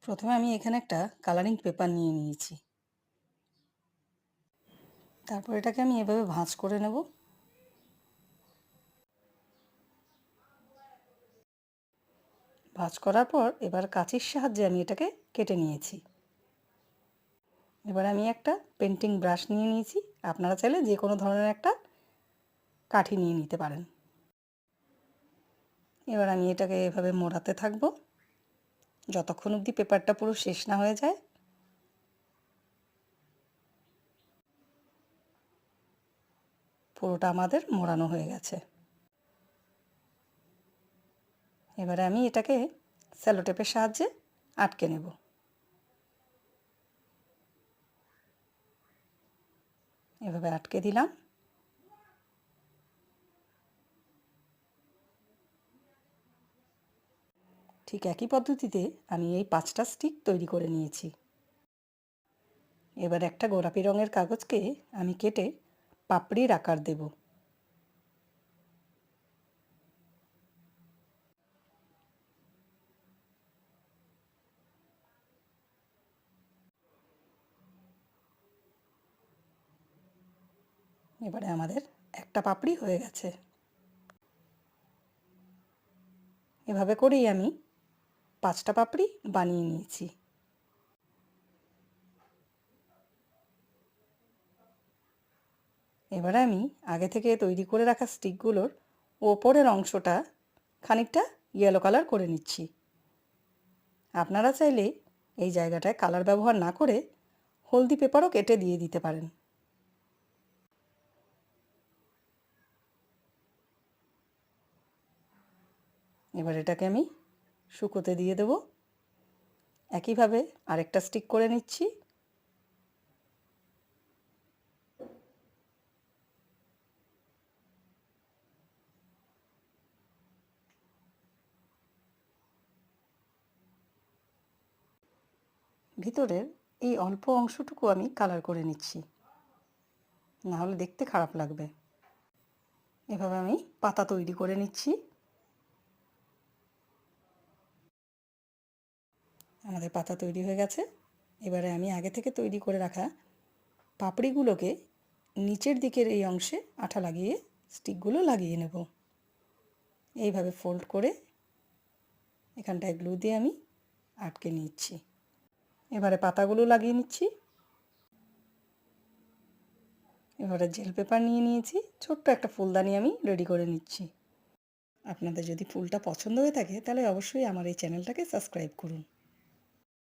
প্রথমে আমি এখানে একটা কালারিং পেপার নিয়ে নিয়েছি। তারপর এটাকে আমি এভাবে ভাঁজ করে নেব। ভাঁজ করার পর এবার কাঁচির সাহায্যে আমি এটাকে কেটে নিয়েছি। এবার আমি একটা পেন্টিং ব্রাশ নিয়ে নিয়েছি। আপনারা চাইলে যে কোনো ধরনের একটা কাঠি নিয়ে নিতে পারেন। এবার আমি এটাকে এভাবে মোড়াতে থাকব যতক্ষণ অবধি পেপারটা পুরো শেষ না হয়ে যায়। পুরোটা আমাদের মোড়ানো হয়ে গেছে। এবারে আমি এটাকে সেলো টেপের সাহায্যে আটকে নেব। এভাবে আটকে দিলাম। ঠিক একই পদ্ধতিতে আমি এই 5টা স্টিক তৈরি করে নিয়েছি। এবার একটা গোলাপি রঙের কাগজকে আমি কেটে পাপড়ির আকার দেব। এবারে আমাদের একটা পাপড়ি হয়ে গেছে। এভাবে করেই আমি 5টা পাপড়ি বানিয়ে নিয়েছি। এবারে আমি আগে থেকে তৈরি করে রাখা স্টিকগুলোর ওপরের অংশটা খানিকটা ইয়েলো কালার করে নিচ্ছি। আপনারা চাইলে এই জায়গাটায় কালার ব্যবহার না করে হলদি পেপারও কেটে দিয়ে দিতে পারেন। এবার এটাকে আমি শুকোতে দিয়ে দেব। একইভাবে আরেকটা স্টিক করে নিচ্ছি। ভিতরের এই অল্প অংশটুকু আমি কালার করে নিচ্ছি, না হলে দেখতে খারাপ লাগবে। এভাবে আমি পাতা তৈরি করে নিচ্ছি। আমাদের পাতা তৈরি হয়ে গেছে। এবারে আমি আগে থেকে তৈরি করে রাখা পাপড়িগুলোকে নিচের দিকের এই অংশে আঠা লাগিয়ে স্টিকগুলো লাগিয়ে নেব। এইভাবে ফোল্ড করে এখানটায় গ্লু দিয়ে আমি আটকে নিচ্ছি। এবারে পাতাগুলো লাগিয়ে নিচ্ছি। এবারে জেল পেপার নিয়ে নিয়েছি। ছোট্ট একটা ফুলদানি আমি রেডি করে নিচ্ছি। আপনাদের যদি ফুলটা পছন্দ হয়ে থাকে তাহলে অবশ্যই আমার এই চ্যানেলটাকে সাবস্ক্রাইব করুন।